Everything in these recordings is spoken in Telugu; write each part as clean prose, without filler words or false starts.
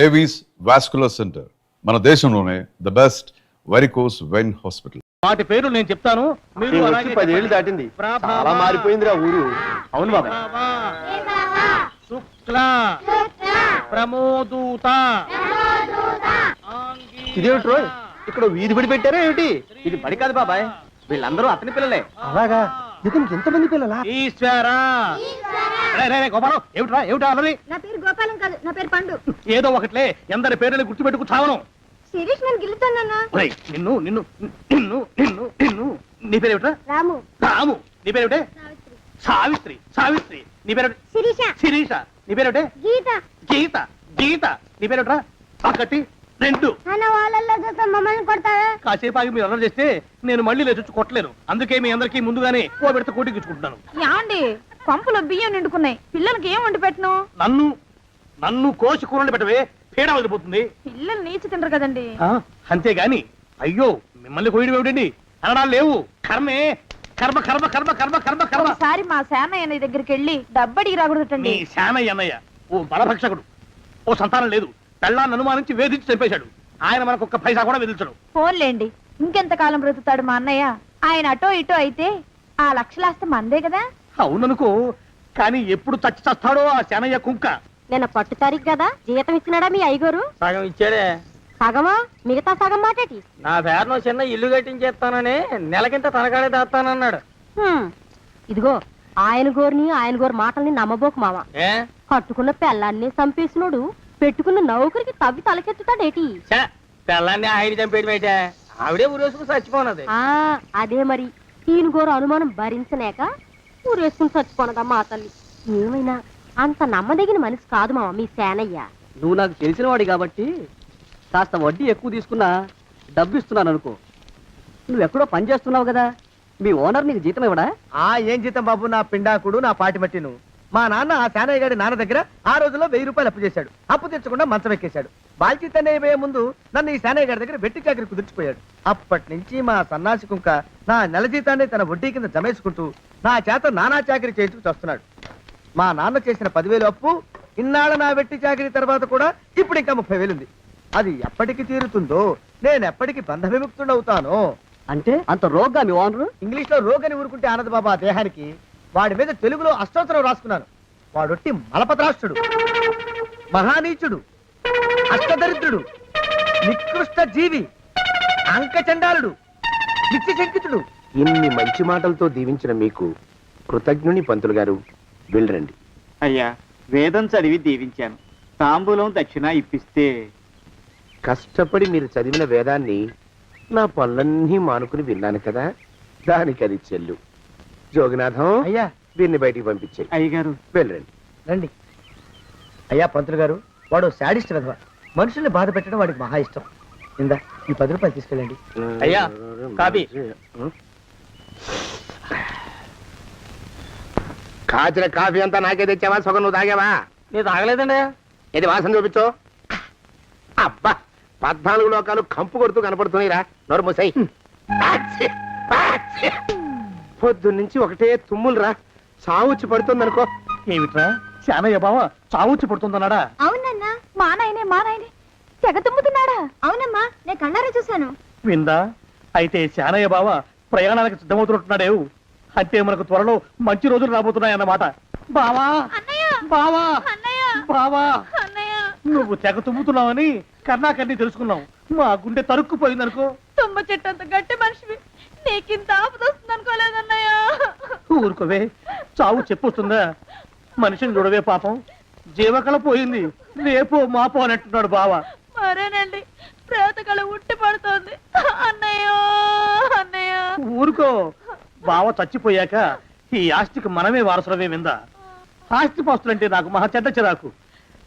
ఏవీస్ వాస్కులర్ సెంటర్ మన దేశంలోనే the best varicose vein hospital. వాటి పేరు నేను చెప్తాను, మీరు అలాగే 10 ఏళ్ళు దాటింది, చాలా మారిపోయిందిరా ఊరు. అవును బాబా. శుక్ల ప్రమోదూత. ఇదేమిటి రోయ్, ఇక్కడ వీధి బడి పెట్టారా ఏమిటి? ఇది బడి కాదు బాబాయ్, వీళ్ళందరూ అతని పిల్లలే. అలాగా? ఇతనికి ఎంతమంది పిల్లలా? ఈశ్వరా. గోపాలం, ఏమిట్రా ఏమిటా అన్నది? నా పేరు గోపాలం కాదు, నా పేరు పండు. ఏదో ఒకట్లే, ఎందరి పేర్లని గుర్తుపెట్టుకు చావను. శిరీష్ నన్ను గిల్లుతానన్నా. నిన్ను నిన్ను నిన్ను నిన్ను నిన్ను నీ పేరేమిట్రా? రాము. రాము. నీ పేరేమిటే? సావిత్రి. సావిత్రి. నీ పేరేమిటి? శిరీష. శిరీష. నీ పేరేమిటే? గీత. గీత. గీత. నీ పేరేమిట్రా? ఒకటి రెండు. అన్న వాళ్ళల్లో చూస్తే మమ్మల్ని కొడతావా? కాసేపు ఆగి మీరు అల్లరి చేస్తే నేను మళ్ళీ లేచొచ్చి కొట్టలేను. అందుకే మీ అందరికీ ముందుగానే ఓ పెడితే కోటికిచ్చుకుంటున్నాను. యాండి పంపులో బియ్యం నిండుకున్నాయి, పిల్లలకి ఏం వండి పెట్టను? నన్ను నన్ను కోసి కూరలు పెట్టవే, పీడ వదిలిపోతుంది. పిల్లలు నీచి తింటారు కదండి. అంతేగాని అయ్యో మిమ్మల్ని కోయడం ఏమిటండి, అనడాలు లేవు. కర్మే, కర్మ కర్మ కర్మ కర్మ కర్మ కర్మ. ఒకసారి మా శానయ్య దగ్గరికి వెళ్ళి డబ్బడికి రాకూడదటండి. నీ శానయ్య అన్నయ్య ఓ బలభక్షకుడు, ఓ సంతానం లేదు, పెళ్ళాన్ని అనుమానించి వేధించి చంపేశాడు. ఆయన మనకు ఒక్క పైసా కూడా విధించడు. ఫోన్లేండి, ఇంకెంత కాలం బ్రతుకుతాడు మా అన్నయ్య? ఆయన అటో ఇటో అయితే ఆ లక్షలాస్తి మందే కదా. అవుననుకో, కానీ ఎప్పుడు చచ్చి చస్తాడో ఆ శానయ్య కుంక. నేను పట్టు తారీఖు కదా, జీతం ఇచ్చినాడా మీ అయ్యగారు? సగం ఇచ్చాడే. సగమా? మిగతా సగం మాటేటి? నా పేరును చిన్న ఇల్లు కట్టించేస్తానని నెలకింత తనకాడే దాస్తానన్నాడు. ఇదిగో ఆయన గోరు మాటల్ని నమ్మబోకు మామ. ఏ కట్టుకున్న పెళ్ళాన్ని చంపేసినోడు పెట్టుకున్న నౌకరికి తవ్వి తలకెత్తుతాడేటి? పిల్లాన్ని ఆయన చంపేయడం ఏంటే, ఆవిడే ఊరేసుకుని చచ్చిపోనది. అదే మరి, ఈయన గోరు అనుమానం భరించలేక ఊరేసుకుని చచ్చిపోనదమ్మా ఆ తల్లి. ఏమైనా అంత నమ్మదగిన మనిషి కాదు మామ మీ సేనయ్య. నువ్వు నాకు తెలిసిన వాడి కాబట్టి కాస్త వడ్డీ ఎక్కువ తీసుకున్నా డబ్బు ఇస్తున్నాను అనుకో. నువ్వెక్కడో పని చేస్తున్నావు కదా, మీ ఓనర్ నీకు జీతం ఇవ్వడా? ఏం జీతం బాబు, నా పిండాకుడు, నా పాటి మట్టిను. మా నాన్న ఆ శానయ్య గారి నాన్న దగ్గర ఆ రోజుల్లో 1000 రూపాయలు అప్పు చేశాడు. అప్పు తెచ్చకుండా మంచం ఎక్కేశాడు. బాల్చితనే అయిపోయే ముందు నన్ను ఈ శానయ్య గారి దగ్గర వెట్టి చాకరి కుదిర్చిపోయాడు. అప్పటి నుంచి మా సన్నాసి కుంక నా నెల జీతాన్ని తన వడ్డీ కింద జమేసుకుంటూ నా చేత నానా చాకరీ చేయించుకు వస్తున్నాడు. మా నాన్న చేసిన 10,000 అప్పు ఇన్నాళ్ళ నా వెట్టి చాకరీ తర్వాత కూడా ఇప్పుడు ఇంకా 30,000 ఉంది. అది ఎప్పటికి తీరుతుందో, నేను ఎప్పటికి బంధ విముక్తుడవుతానో. అంటే అంత రోగ్గా మీ ఓనరు? ఇంగ్లీష్ లో రోగని ఊరుకుంటే ఆనంద్ బాబా దేహానికి, వాడి మీద తెలుగులో అష్టోత్తరం రాసుకున్నాను. వాడొట్టి మలపత్రాష్ట్రుడు, మహానీచుడు, అష్టదరిద్రుడు, నికృష్ట జీవి, అంకచండాలుడు, నిత్యశంకితుడు. ఇన్ని మంచి మాటలతో దీవించిన మీకు కృతజ్ఞుని పంతులు గారు. వెళ్ళరండి. అయ్యా, వేదం చదివి దీవించాను, తాంబూలం దక్షిణ ఇప్పిస్తే. కష్టపడి మీరు చదివిన వేదాన్ని నా పనులన్నీ మానుకుని విన్నాను కదా, దానికి అది చెల్లు. జోగినాథం, అయ్యా దీన్ని బయటికి పంపించాయి. అయ్యగారు వెళ్ళరండి. రండి. అయ్యా పంతులు గారు, వాడు శాడిస్ట్ విధవ. మనుషుల్ని బాధ పెట్టడం వాడికి మహా ఇష్టం. ఇందా ఈ 10 రూపాయలు తీసుకెళ్ళండి. అయ్యా, కాపీ. కాచిన కాఫీ అంతా నాకే తెచ్చావా? సగం నువ్వు తాగావా? నేను తాగలేదండి. ఇది వాసన చూపించు. అబ్బా, 14 లోకాలు కంపు కొడుతూ కనపడుతున్నాయిరా. నోరు మూసాయి. పొద్దున్నుంచి ఒకటే తుమ్ములురా, సావుచ్చి పడుతుంది అనుకో. ఏమిట్రా శానయ్య బావ చావుచ్చి పడుతుందన్నాడా? అవునన్నా, మా నాయనే తెగ తుమ్ముతున్నాడా? అవునమ్మా, నేను కన్నారా చూశాను. విందా? అయితే శానయ్య బావ ప్రయాణానికి సిద్ధమవుతున్నట్టున్నాడేవు. అంటే మనకు త్వరలో మంచి రోజులు రాబోతున్నాయన్నమాట. బావా బావా బావా, నువ్వు తెగ తుమ్ముతున్నావని కర్ణాకర్ణి తెలుసుకున్నావు. మా గుండె తరుక్కుపోయిందనుకో. తుమ్మ చెట్టు అంత గట్టి మనిషివి, నీకింత ఆపదొస్తుంది అనుకోలేదన్నయ్య. ఊరుకోవే, చావు చెప్పొస్తుందా? మనిషిని చూడవే పాపం, జీవకళ పోయింది, రేపో మాపో అన్నట్టున్నాడు బావ. మరేనండి, ప్రేతకళ ఉట్టి పడుతోంది అన్నయ్యో అన్నయ్య. ఊరుకో, బావ చచ్చిపోయాక ఈ ఆస్తికి మనమే వారసులమే. విందా? ఆస్తిపాస్తులంటే నాకు మహా చెడ్డ చిరాకు,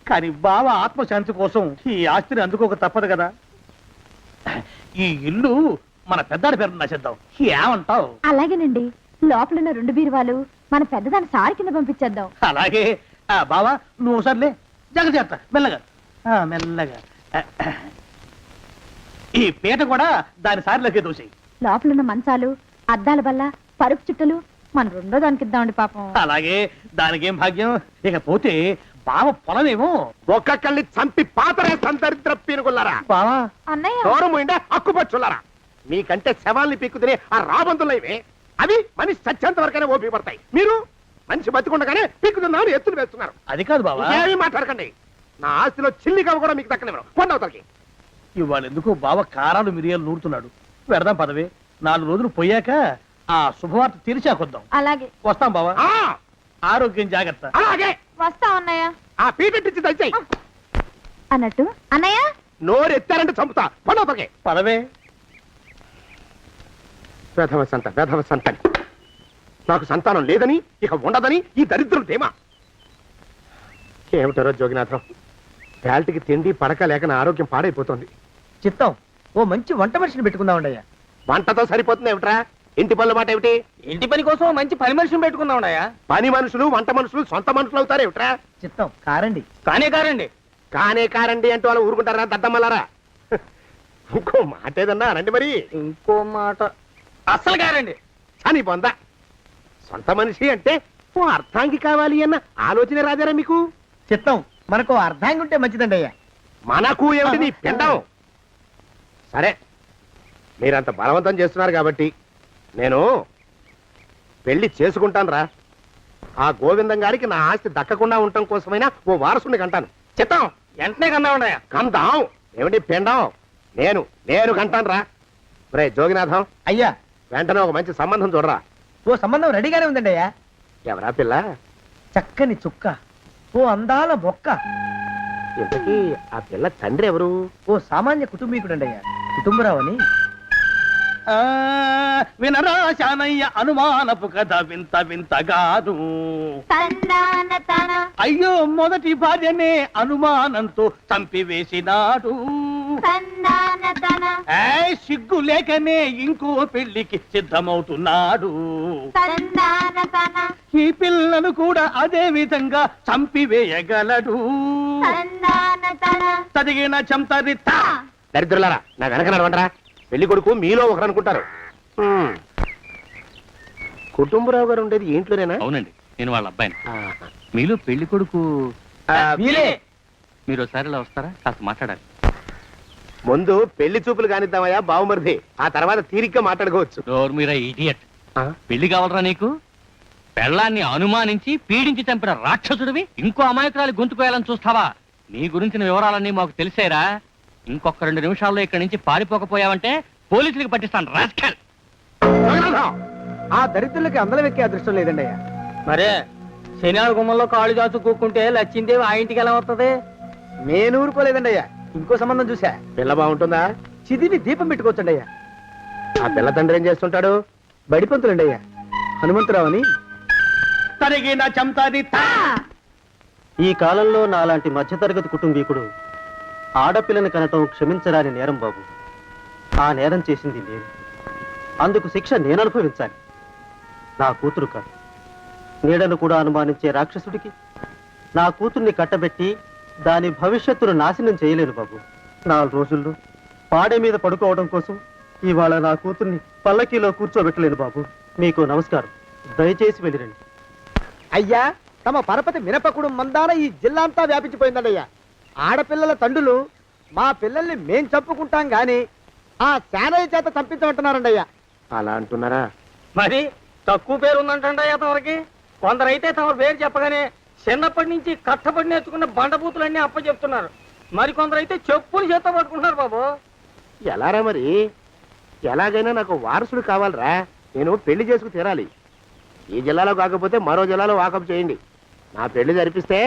కానీ బావ ఆత్మశాంతి కోసం ఈ ఆస్తిని అందుకోక తప్పదు కదా. ఈ ఇల్లు మన పెద్దాడి పేరు నచ్చేద్దాం, ఏమంటావు? అలాగేనండి, లోపలున్న 2 బీరువాలు మన పెద్దదాన్ని సారి కింద పంపించేద్దాం. అలాగే. బావా నువ్వు సర్లే, జాగ్రత్త, మెల్లగా మెల్లగా. ఈ పీట కూడా దాని సారిలోకి దూసేయి. లోపలున్న మంచాలు, అద్దాల బల్ల, పరుపు చుట్టలు మన 2వ దానికి ఇద్దామండి పాపం. అలాగే, దానికేం భాగ్యం. ఇకపోతే బావ పొలమేమో. ఒక్కొక్కల్ని చంపి పాతరేస్తాను దరిద్ర పీనుకున్నారా. బావా అన్నయ్య దూరం పోయిండే అక్కుపచ్చులారా. మీకంటే శవాల్ని పీక్కు తినే ఆ రాబందులైవే అవి మనిషి చచ్చేంత వరకనే ఓపి పడతాయి. మీరు మనిషి బతికుండగానే పీక్కుతున్నామని ఎత్తులు వేస్తున్నారు. అది కాదు బావా, ఏమీ మాట్లాడకండి. నా ఆస్తిలో చిల్లిగా కూడా మీకు దక్కనివ్వరు. కొండవతలకి ఇవాళ ఎందుకో బావ కారాలు మిరియాలు నూరుతున్నాడు. పెడదాం పదవే, 4 రోజులు పోయాక ఆ శుభవార్త తీర్చాకొద్దాం. అలాగే వస్తాం బావా, ఆ, ఆరోగ్యం జాగ్రత్త. అలాగే వస్తా అన్నయ్య. ఆ పీటెట్టించి దయచేయి. అన్నట్టు అన్నయ్య నోరు ఎత్తారంటే చంపుతా. కొండవతలకి పదవే. వేధవ సంతని నాకు సంతానం లేదని ఇక ఉండదని ఈ దరిద్రులు ధీమా. ఏమిటారో జోగినాథం, వేల్టికి తిండి పడక లేక నా ఆరోగ్యం పాడైపోతుంది. చిత్తం ఓ మంచి వంట మనిషిని పెట్టుకుందామండయ్యా. వంటతో సరిపోతుంది ఏమిట్రా? ఇంటి పనుల మాట ఏమిటి? ఇంటి పని కోసం మంచి పని మనిషిని పెట్టుకుందామండయ్యా. పని మనుషులు వంట మనుషులు సొంత మనుషులు అవుతారు ఏమిట్రా? చిత్తం కారండి. కానే కారండి అంటూ వాళ్ళు ఊరుకుంటారా దద్దమ్మలారా? ఇంకో మాట ఏదన్నా రండి మరి. ఇంకో మాట అస్సలు కారండి. అని పొందా సొంత మనిషి అంటే ఓ అర్థాంగి కావాలి అన్న ఆలోచన రాజారా మీకు? చిత్తం మనకు అర్ధాంగి ఉంటే మంచిదండి అయ్యా. మనకు ఏమిటి నీ పిండం? సరే, మీరంత బలవంతం చేస్తున్నారు కాబట్టి నేను పెళ్లి చేసుకుంటాను రా. ఆ గోవిందం గారికి నా ఆస్తి దక్కకుండా ఉండటం కోసమైనా ఓ వారసుని కంటాను. చిత్తం వెంటనే కన్నామండయ్యా. కందాం ఏమిటి పిండం? నేను కంటాను రా. రే జోగినాథం, అయ్యా వెంటనే ఒక మంచి సంబంధం చూడరా. ఓ సంబంధం రెడీగానే ఉందండి అయ్యా. ఎవరా పిల్ల? చక్కని చుక్క, ఓ అందాల బొక్క, ఇంతకీ ఆ పిల్ల తండ్రి ఎవరు? ఓ సామాన్య కుటుంబీకుడండి అయ్యా. కుటుంబరావు అని. వినరా శానయ్య అనుమానపు కథ వింత వింతగాను. అయ్యో మొదటి భార్యనే అనుమానంతో చంపివేసినాడు. సిగ్గు లేకనే ఇంకో పెళ్లికి సిద్ధమవుతున్నాడు. ఈ పిల్లను కూడా అదే విధంగా చంపివేయగలడు. చదివిన చంతరిత. దరిద్రులారా, నా వెనక నడవంటరా. పెళ్లి కొడుకు మీలో ఒకరు అనుకుంటారు. కుటుంబరావు గారు ఉండేది ఏంట్లోనేనా? అవునండి, నేను వాళ్ళ అబ్బాయిని. ఆహా. మీలో పెళ్లి కొడుకు మీరే. మీరు ఒకసారి ఇలా వస్తారా? కాస్త మాట్లాడాలి. ముందు పెళ్లి చూపులు కానిద్దామయ్యా బావుమరిది, ఆ తర్వాత తీరిగ్గా మాట్లాడుకోవచ్చు. డోర్ మీరా ఇడియట్. ఆ? పెళ్లి కావాలరా నీకు? పెళ్ళాన్ని అనుమానించి పీడించి చంపిన రాక్షసుడివి ఇంకో అమాయకురాలి గొంతుకోయాలని చూస్తావా? నీ గురించిన వివరాలన్నీ మాకు తెలిసేరా. ఇంకొక 2 నిమిషాల్లో ఇక్కడి నుంచి పారిపోకపోయావంటే పోలీసులకు పట్టిస్తాను. రాస్కల్. జగన్నాథం! ఆ దరిద్రులకి అందలం ఎక్కే అదృష్టం లేదండి అయ్యా. మరే శనివారం గుమ్మంలో కాళ్ళు చాచు కూకుంటే లచ్చిందేవి ఆ ఇంటికి ఎలా వస్తుంది? నేను ఊరుకోలేదండి అయ్యా. ఇంకో సంబంధం చూసా. పిల్ల బాగుంటుందా? చిదివి దీపం పెట్టుకోవచ్చండి అయ్యా. ఆ పిల్ల తండ్రి ఏం చేస్తుంటాడు? బడిపంతులండి అయ్యా. హనుమంతరావు అని. తరిగిన చంతరిత. ఈ కాలంలో నాలాంటి మధ్యతరగతి కుటుంబీకుడు ఆడపిల్లని కనటం క్షమించరాని నేరం బాబు. ఆ నేరం చేసింది నేను. అందుకు శిక్ష నేను అనుభవించాలి. నా కూతురు కాదు, నీడను కూడా అనుమానించే రాక్షసుడికి నా కూతుర్ని కట్టబెట్టి దాని భవిష్యత్తును నాశనం చేయలేను బాబు. 4 రోజుల్లో పాడే మీద పడుకోవడం కోసం ఇవాళ నా కూతుర్ని పల్లకీలో కూర్చోబెట్టలేను బాబు. మీకు నమస్కారం, దయచేసి వెళ్ళిరండి. అయ్యా, తమ పరపతి మినపకుడు మందాన ఈ జిల్లా అంతా వ్యాపించిపోయిందండి అయ్యా. ఆడపిల్లల తండ్రులు మా పిల్లల్ని మేం చంపుకుంటాం గాని ఆ శానయ్య చేత చంపించమంటున్నారండి అయ్యా. అలా అంటున్నారా? మరి తక్కువ పేరు ఉందంటండి తమరికి. కొందరైతే తమ పేరు చెప్పగానే చిన్నప్పటి నుంచి కట్టబడి నేర్చుకున్న బండబూతులన్నీ అప్పచెప్తున్నారు. మరి కొందరైతే చెప్పులు చేత పట్టుకుంటున్నారు బాబు. ఎలారా మరి? ఎలాగైనా నాకు వారసుడు కావాలరా. నేను పెళ్లి చేసుకు తీరాలి. ఈ జిల్లాలో కాకపోతే మరో జిల్లాలో వాకప్ చేయండి. నా పెళ్లి జరిపిస్తే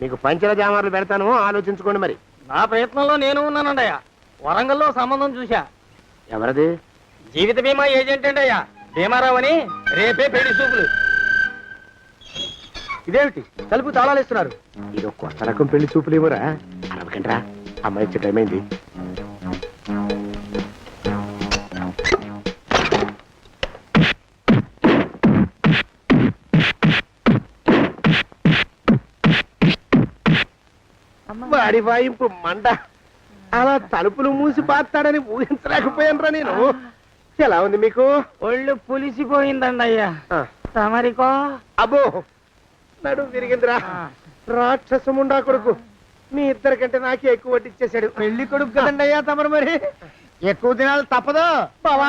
మీకు పంచల జామార్లు పెడతాను, ఆలోచించుకోండి మరి. నా ప్రయత్నంలో నేను ఉన్నానండి. వరంగల్లో సంబంధం చూశా. ఎవరది? జీవిత బీమా ఏజెంట్ అండి అయ్యా, భీమారావు అని. రేపే పెళ్లి చూపులు. ఇదేమిటి తలుపు తాళాలేస్తున్నారు? ఇది ఒక కొత్త రకం పెళ్లి చూపులేమోరా. అరవకండ్రా, అమ్మాయి ఇచ్చే టైం అయింది. వాడి వాయింపు మంట. అలా తలుపులు మూసి పాతాడని ఊహించలేకపోయానురా నేను. ఎలా ఉంది మీకు? ఒళ్ళు పులిసిపోయిందండి అయ్యా. ఆ, తమరికో అబ్బో నడు విరిగిందిరా. రాక్షసముండా కొడుకు మీ ఇద్దరికంటే నాకే ఎక్కువ వడ్డిచ్చేశాడు. పెళ్లి కొడుకు కదండి అయ్యా తమరు, మరి ఎక్కువ దినాలు తప్పదు. బావా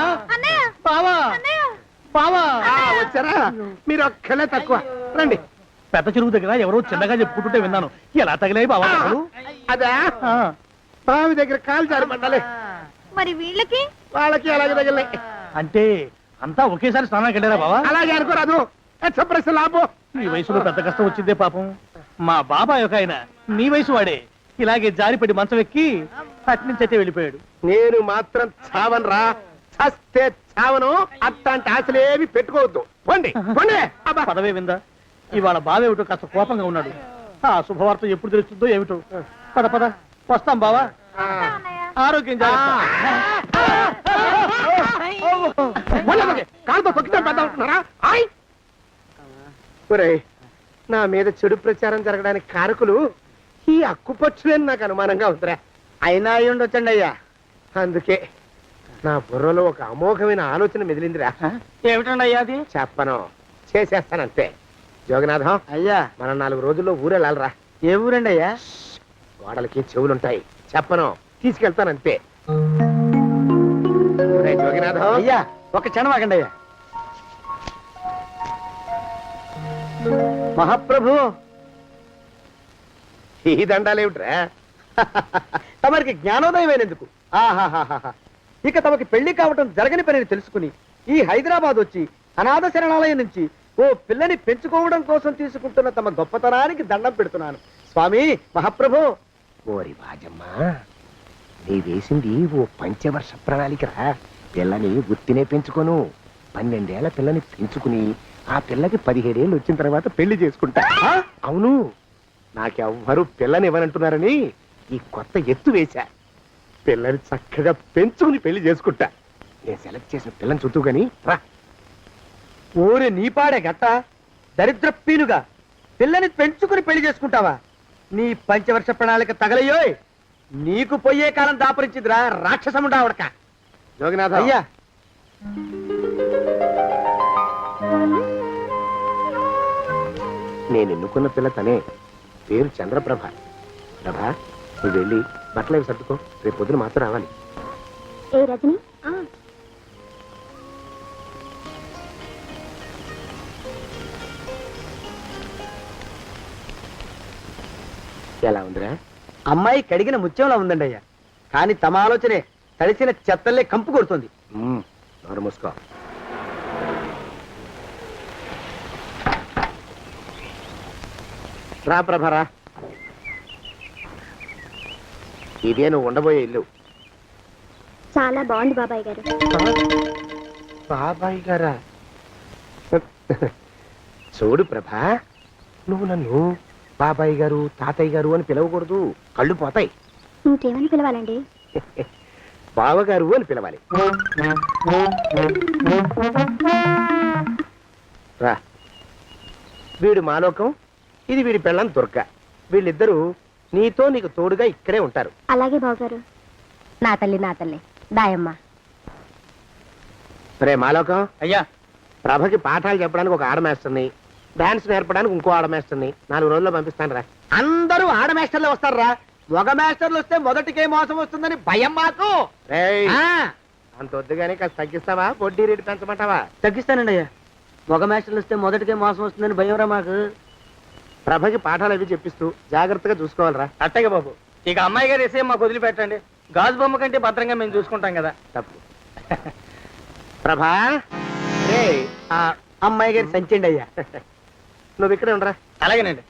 బావా బావా వచ్చారా? మీరు ఒక్కలే తక్కువ. రండి. పెద్ద చెరువు దగ్గర ఎవరో చిన్నగా చెప్పుకుంటుంటే విన్నాను. ఎలా తగిలాయి బావా దెబ్బలు? అదా బావి దగ్గర కాలు జారి పడ్డాలే. మరి వీళ్ళకి వాళ్ళకి అలాగే తగిలినాయి. అంటే అంతా ఒకేసారి స్నానానికి వెళ్ళారా బావా? అలాగే అనుకోరాదు. ఎక్స్ప్రెస్ లాభం. ఈ వయసులో పెద్ద కష్టం వచ్చిందే పాపం. మా బాబాయ్ ఒక ఆయన నీ వయసు వాడే ఇలాగే జారిపడి మంచం ఎక్కి అట్నుంచైతే వెళ్ళిపోయాడు. నేను మాత్రం చావను రా. చస్తే చావను. అట్లాంటి ఆశలేవి పెట్టుకోవద్దు. పోండి పోండి. అబ్బా. పదవే విందా, ఇవాళ బావేమిటో కాస్త కోపంగా ఉన్నాడు. ఆ శుభవార్త ఎప్పుడు తెలుస్తుందో ఏమిటో. పద పద వస్తాం బావా. ఆరోగ్యం జాగ్రత్త. కాలుతో తొక్కితే పెద్ద అవుతున్నారా? ఒరేయ్, నా మీద చెడు ప్రచారం జరగడానికి కారకులు ఈ అక్కుపచ్చులని నాకు అనుమానంగా ఉందిరా. అయినా అయి ఉండొచ్చండి అయ్యా. అందుకే నా బుర్రలో ఒక అమోఘమైన ఆలోచన మెదిలిందిరా. ఏమిటండి అయ్యా అది? చెప్పను, చేసేస్తానంతే. జోగనాథం, అయ్యా, మనం 4 రోజుల్లో ఊరెళ్ళాలరా. ఏ ఊరండి అయ్యా? గోడలకి చెవులుంటాయి. చెప్పను, తీసుకెళ్తానంతే. ఒరేయ్ జోగినాథం, అయ్యా ఒక క్షణం ఆగండి అయ్యా. మహాప్రభు, ఈ దండాలేమిట్రా? తమరికి జ్ఞానోదయం అయినందుకు ఆహాహాహా. ఇక తమకి పెళ్లి కావటం జరగని పనిని తెలుసుకుని ఈ హైదరాబాద్ వచ్చి అనాథ శరణాలయం నుంచి ఓ పిల్లని పెంచుకోవడం కోసం తీసుకుంటున్న తమ గొప్పతనానికి దండం పెడుతున్నాను స్వామి. మహాప్రభు. ఓరి బాజమ్మా, నీ వేసింది ఓ పంచవర్ష ప్రణాళికరా. పిల్లని గుర్తినే పెంచుకోను. 12 ఏళ్ల పిల్లని పెంచుకుని ఆ పిల్లకి 17 ఏళ్ళు వచ్చిన తర్వాత పెళ్లి చేసుకుంటా. అవును, నాకెవ్వరూ పిల్లని ఇవ్వనంటున్నారని ఈ కొత్త ఎత్తు వేశా. పిల్లని చక్కగా పెంచుకుని పెళ్లి చేసుకుంటా. నేను సెలెక్ట్ చేసిన పిల్లని చుట్టూ గాని రా. ఓరే నీపాడే గట్ట దరిద్ర పీనుగా, పిల్లని పెంచుకుని పెళ్లి చేసుకుంటావా? నీ పంచవర్ష ప్రణాళిక తగలయ్యోయ్. నీకు పోయే కాలం దాపరించిందిరా రాక్షసముడా ఉడక. జోగినాథ, అయ్యా నేను ఎన్నుకున్న పిల్ల తనే. పేరు చంద్రప్రభ. ప్రభ, నువ్వు వెళ్ళి బట్టలు అవి సర్దుకో. రేపు పొద్దున మాత్రం రావాలి. ఏ రజని, ఎలా ఉందిరా? అమ్మాయి కడిగిన ముత్యంలా ఉందండి అయ్యా. కానీ తమ ఆలోచనే తడిసిన చెత్తల్లే కంపు కొడుతుంది. నోరు మూసుకో. రా ప్రభరా, ఇదే నువ్వు ఉండబోయే ఇల్లు. చాలా బాగుంది బాబాయ్ గారు. బాబాయ్ గారా? చూడు ప్రభా, నువ్వు నన్ను బాబాయ్ గారు తాతయ్య గారు అని పిలవకూడదు. కళ్ళు పోతాయి. ఇంకేమని పిలవాలండి? బావగారు అని పిలవాలి. రా. వీడు మాలోకం, ఇది వీడి పెళ్ళం దుర్గ. వీళ్ళిద్దరూ నీతో నీకు తోడుగా ఇక్కడే ఉంటారు. అలాగే బావగారు. నా తల్లి దాయమ్మ. రే మాలోకం, అయ్యా, ప్రభకి పాఠాలు చెప్పడానికి ఒక ఆడమేస్టర్ని, డాన్స్ నేర్పడానికి ఇంకో ఆడమేస్టర్ని 4 రోజుల్లో పంపిస్తాను రా. అందరూ ఆడ మాస్టర్లు వస్తారా? మగ మాస్టర్లు వస్తే మొదటికే మోసం వస్తుందని భయం మాకు. రేయ్, ఆ, అంత వద్దుగానే కాస్త తగ్గిస్తావా? వడ్డీ రేటు పెంచమంటావా? తగ్గిస్తానండి అయ్యా. మగ మాస్టర్లు వస్తే మొదటికే మోసం వస్తుందని భయం రా మాకు. ప్రభకి పాఠాలు అవి చెప్పిస్తూ జాగ్రత్తగా చూసుకోవాలరా. అట్టగే బాబు. ఇక అమ్మాయి గారు వేసే మాకు వదిలిపెట్టండి. గాజు బొమ్మ కంటే భద్రంగా మేము చూసుకుంటాం కదా. తప్పు. ప్రభా, రే, ఆ అమ్మాయి గారి సంచండి అయ్యా. నువ్వు ఇక్కడే ఉండరా. అలాగేనండి.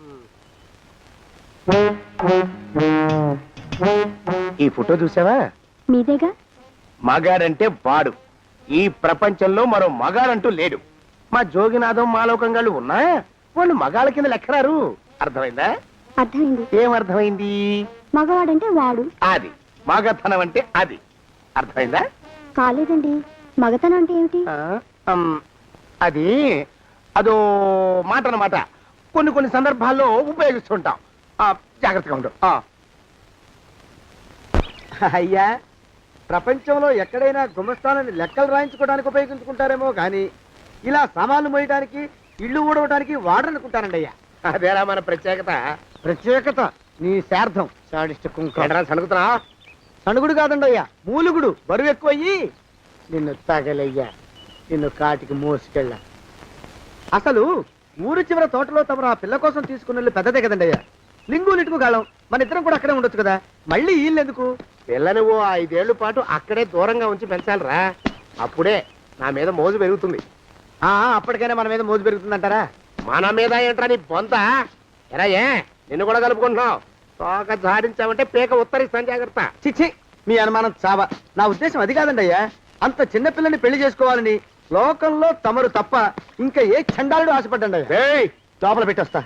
ఈ ఫోటో చూసావా? మీదేగా. మగాడంటే వాడు. ఈ ప్రపంచంలో మరో మగాడంటూ లేడు. మా జోగినాథం మాలోకంగాళ్ళు ఉన్నా వాళ్ళు మగాళ్ళ కింద లెక్కరారు. అర్థమైందా? అర్థమైంది. ఏం అర్థమైంది? మగవాడంటే వాడు. అది మగతనం అంటే అది. అర్థమైందా? కాలేదండి. మగతనం అంటే ఏమిటి? అది అదో మాట అన్నమాట. కొన్ని సందర్భాల్లో ఉపయోగిస్తుంటాం. జాగ్రత్తగా ఉండు. అయ్యా, ప్రపంచంలో ఎక్కడైనా గుమస్తాలని లెక్కలు రాయించుకోవడానికి ఉపయోగించుకుంటారేమో కానీ ఇలా సామాన్లు మోయడానికి, ఇల్లు ఊడవడానికి వాడరనుకుంటానండి అయ్యా. అదేరా మన ప్రత్యేకత. ప్రత్యేకత నీ శార్థం సాడిస్ట్ కుంక ఏంట్రా సణుకుతున్నా? సణుగుడు కాదండి అయ్యా మూలుగుడు బరువు ఎక్కువయ్యి నిన్ను తగలయ్యా నిన్ను కాటికి మోసుకెళ్ళ అసలు ఊరు చివర తోటలో తమరు ఆ పిల్ల కోసం తీసుకున్న పెద్దదే కదండి అయ్యా లింగు లిటుకు గాళం మన ఇద్దరం కూడా అక్కడే ఉండొచ్చు కదా మళ్ళీ వీళ్ళు ఎందుకు పిల్లని ఓ 5 ఏళ్ల పాటు అక్కడే దూరంగా ఉంచి పెంచాలిరా. అప్పుడే నా మీద మోజు పెరుగుతుంది. అప్పటికైనా మన మీద మోజు పెరుగుతుందంటారా మన మీద ఏంట్రా నీ బొంత? ఎరా ఏ నిన్ను కూడా కలుపుకుంటున్నావు. తోక జాడించావంటే పీక ఉత్తరిస్తాను, జాగ్రత్త. చిచ్చి మీ అనుమానం చావా నా ఉద్దేశం అది కాదండి అయ్యా అంత చిన్న పిల్లని పెళ్లి చేసుకోవాలని లోకంలో తమరు తప్ప ఇంకా ఏ చండాలుడు ఆశపడ్డండి అయ్యా ఏయ్, లోపల పెట్టొస్తా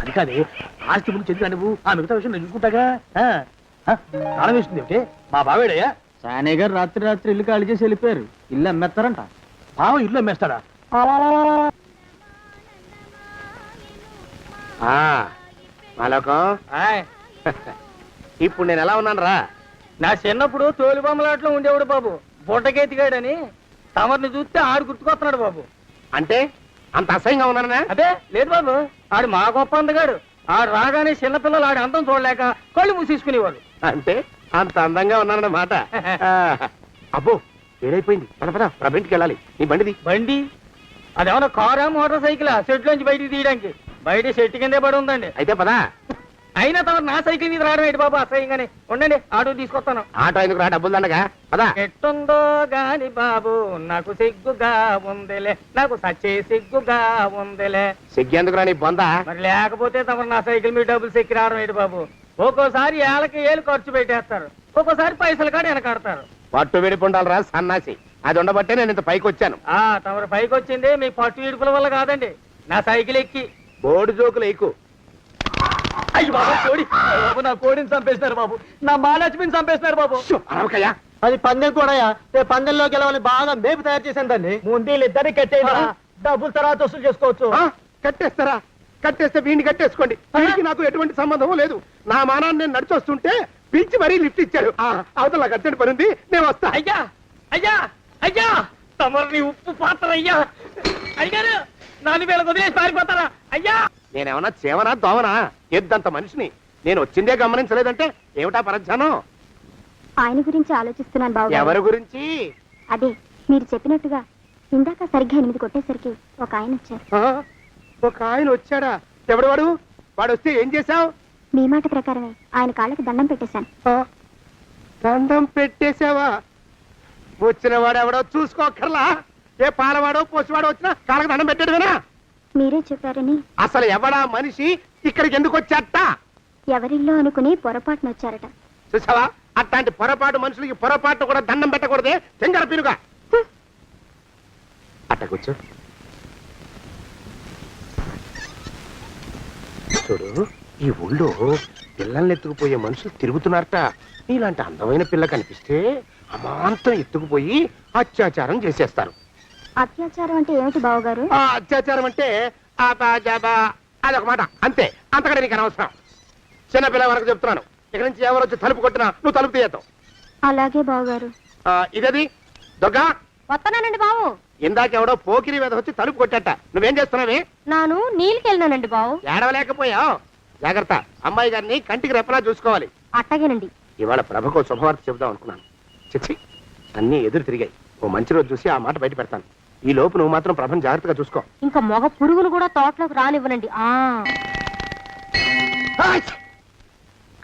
అది కాదే ఆస్తి ముందు చెందుగా నువ్వు ఆ మిగతా విషయం నేను చూసుకుంటాగా తాళం వేస్తుంది ఏమిటి మా బావేడయ్యా సానే గారు రాత్రి రాత్రి ఇల్లు ఖాళీ చేసి వెళ్ళిపోయారు ఇల్లు అమ్మేస్తారంట బావ ఇల్లు అమ్మేస్తాడా? మాలోకం, ఇప్పుడు నేను ఎలా ఉన్నాను రా? నా చిన్నప్పుడు తోలు బొమ్మలాట్లో ఉండేవాడు బాబు బుట్టకెత్తిగాడని తమరిని చూస్తే ఆడు గుర్తుకొస్తున్నాడు బాబు. అంటే అంత అసహ్యంగా ఉన్నానా? అదే లేదు బాబు ఆడు మా గొప్ప అందగాడు. ఆడు రాగానే చిన్నపిల్లలు ఆడి అందం చూడలేక కళ్ళు మూసేసుకునేవాడు. అంటే అంత అందంగా ఉన్నానన్నమాట. అబ్బో ఏడైపోయింది, పద పద ఇంటికి వెళ్ళాలి. నీ బండిది. బండి అదేమన్నా కారా మోటార్ సైకిల్ షెడ్ లోంచి బయటికి తీయడానికి? బయట షెట్ కిందే పడి ఉందండి. అయితే పదా. అయినా తమ నా సైకిల్ మీద రావడం ఏంటి బాబు అసహ్యంగానే. ఉండండి ఆటో తీసుకొస్తాను. ఆటో ఎందుకు రా, డబ్బులు దండగా పదా. ఎట్టుందో గాని బాబు నాకు సిగ్గుగా ఉందిలే, నాకు సచ్చే సిగ్గుగా ఉందిలే. సిగ్గెందుకు రా నీ బొంద? మరి లేకపోతే తమ నా సైకిల్ మీద డబ్బులు సెక్కి రావడం ఏంటి బాబు? ఒక్కోసారి ఏళ్ళకి ఏళ్ళు ఖర్చు పెట్టేస్తారు, ఒక్కోసారి పైసలు కాడ వెనకాడతారు. పట్టు విడిపుండాలి రా సన్నాసి. అది ఉండబట్టే నేను ఇంత పైకి వచ్చాను. తమరు పైకి వచ్చింది మీ పట్టు ఇడుపుల వల్ల కాదండి, నా సైకిల్ ఎక్కి. బోర్డు జోకులు ఎక్కువ. అయ్యి బాబు కోడి బాబు, నా కోడిని చంపేసినారు బాబు, నా మహాలక్ష్మిని చంపేసినారు బాబు. అరవకయ్యా. అది పందెం కూడా పందెంలో గెలవని బాగా మేపు తయారు చేశాను దాన్ని ముందు ఇద్దరిని కట్టేయండి డబ్బులు తర్వాత వసూలు చేసుకోవచ్చు. కట్టేస్తారా? కట్టేస్తే వీడిని కట్టేసుకోండి. వీడికి నాకు ఎటువంటి సంబంధం లేదు. నా మానాన్ని నేను నడిచొస్తుంటే పిలిచి మరీ లిఫ్ట్ ఇచ్చాడు. అవతల నాకు అర్జెంట్ పని ఉంది, నేను వస్తా. అయ్యా అయ్యా అయ్యా తమరిని ఉప్పు పాత్ర అయ్యా. అయ్యారు 4000 వదిలేసి పారిపోతారా అయ్యా? నేనేమన్నా చేవనా దోవనా? ఎద్దంత మనిషిని. నేను వచ్చిందే గమనించలేదంటే ఏమిటా పరధ్యానం? ఆయన గురించి ఆలోచిస్తున్నాను బాబు. ఎవరి గురించి? అదే మీరు చెప్పినట్టుగా ఇందాక సరిగ్గా 8 కొట్టేసరికి ఒక ఆయన వచ్చారు. ఒక ఆయన వచ్చాడా? ఎవడు వాడు? వాడు వస్తే ఏం చేశావు? మీ మాట ప్రకారమే ఆయన కాళ్ళకి దండం పెట్టేశాను. దండం పెట్టేశావా? వచ్చిన వాడు ఎవడో చూసుకోకర్లా. ఏ పాలవాడో పోసివాడో వచ్చినా కాళ్ళకి దండం పెట్టాడువేనా? మీరే చెప్పారని. అసలు ఎవడా మనిషి ఇక్కడికి ఎందుకు వచ్చాట? ఎవరిల్లో అనుకుని పొరపాటున వచ్చారట. చూసావా, అట్లాంటి పొరపాటు మనుషులకి పొరపాటు కూడా దండం పెట్టకూడదే. తెంగర పిరుగా అట్ట కూర్చో. చూడు, ఈ ఊళ్ళో పిల్లల్ని ఎత్తుకుపోయే మనుషులు తిరుగుతున్నారట. నీలాంటి అందమైన పిల్ల కనిపిస్తే అమాంతం ఎత్తుకుపోయి అత్యాచారం చేసేస్తారు. అత్యాచారం అంటే ఏమిటి బావగారు? అత్యాచారం అంటే అదొక మాట అంతే, అంతకంటే నీకు అనవసరం. చిన్నపిల్ల వరకు చెప్తున్నాను. ఇక్కడి నుంచి ఎవరు వచ్చి తలుపు కొట్టినా నువ్వు తలుపు తీయతావు. అలాగే బావగారు. ఇదది దొంగ. వస్తానండి బావు. ఇందాకెవడో పోకిరి మీద వచ్చి తలుపు కొట్టట. నువ్వేం చేస్తున్నావే? నాను నీళ్ళకెళ్ళినానండి బావు. ఏడవలేకపోయావు. జాగ్రత్త, అమ్మాయి గారిని కంటికి రెప్పలా చూసుకోవాలి. అట్టగేనండి. ఇవాళ ప్రభకు శుభవార్త చెబుదాం అనుకున్నాను. చిచ్చి, అన్నీ ఎదురు తిరిగాయి. ఓ మంచి రోజు చూసి ఆ మాట బయట పెడతాను. ఈ లోపు నువ్వు మాత్రం ప్రభను జాగ్రత్తగా చూసుకో. ఇంకా మొగ పురుగును కూడా తోటలోకి రానివ్వనండి.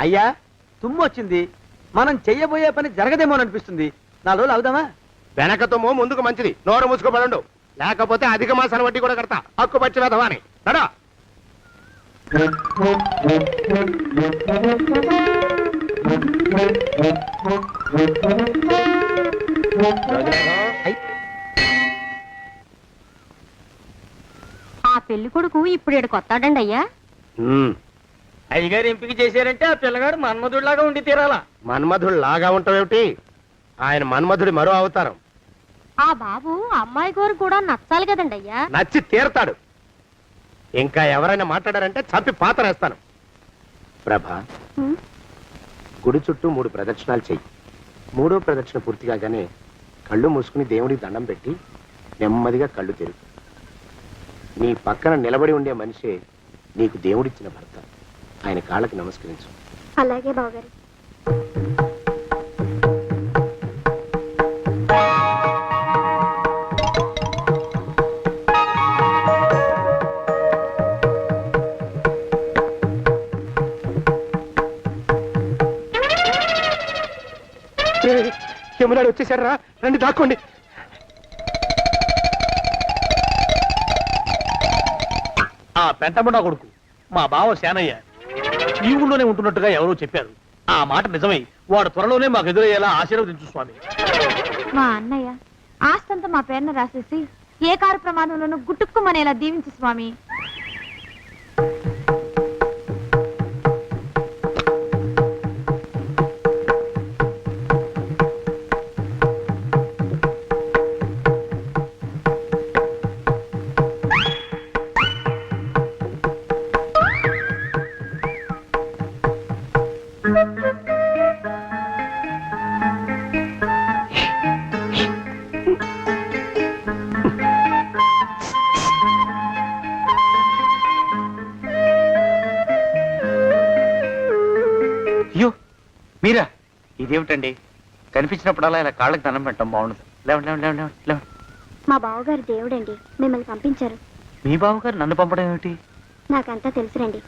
అయ్యా తుమ్ము వచ్చింది, మనం చెయ్యబోయే పని జరగదేమో అనిపిస్తుంది. 4 రోజులు అవుదామా? వెనకతమో ముందుకు మంచిది. నోరు మూసుకోబడండు, లేకపోతే అధిక మాసాల వడ్డీ కూడా కడతా. హక్కు పచ్చి వేధవాని నడా. ఆ పెళ్లి కొడుకు ఇప్పుడు ఈడకు వస్తాడండి అయ్యా. అయ్యగారు ఎంపిక చేశారంటే ఆ పిల్లగాడు మన్మధుడిలాగా ఉండి తీరాలా. మన్మధుడు లాగా ఉంటావేమిటి? ఆయన మన్మధుడి మరో అవతారం. ఆ బాబు అమ్మాయి గారు కూడా నచ్చాలి కదండి అయ్యా. నచ్చి తీరతాడు. ఇంకా ఎవరైనా మాట్లాడారంటే చంపి పాతరేస్తాను. ప్రభా, గుడి చుట్టూ 3 ప్రదక్షిణాలు చెయ్యి. 3వ ప్రదక్షిణ పూర్తి కాగానే కళ్ళు మూసుకుని దేవుడికి దండం పెట్టి నెమ్మదిగా కళ్ళు తెరుగు. నీ పక్కన నిలబడి ఉండే మనిషే నీకు దేవుడిచ్చిన భర్త. ఆయన కాళ్ళకి నమస్కరించు. అలాగే బావగారు. యమునాడు వచ్చేసాడు రా, రండి దాక్కోండి. ఆ పెంటముడా కొడుకు మా బావ శానయ్య ఈ ఊళ్ళోనే ఉంటున్నట్టుగా ఎవరో చెప్పారు. ఆ మాట నిజమై వాడు త్వరలోనే మాకు ఎదురయ్యేలా ఆశీర్వదించు స్వామి. మా అన్నయ్య ఆస్తంతా మా పేరున రాసేసి ఏ కారు ప్రమాదంలోనూ గుట్టుక్కుమనేలా దీవించు స్వామి. అయ్యో మీరా, ఇదేమిటండి? కనిపించినప్పుడల్లా ఇలా కాళ్ళకి దండం పెట్టడం బాగుండదు. లేవండి లేవండి లేవండి లేవండి. మా బావగారు దేవుడండి, మిమ్మల్ని పంపించారు. మీ బావగారు నన్ను పంపడం ఏమిటి? నాకంతా తెలుసురండి.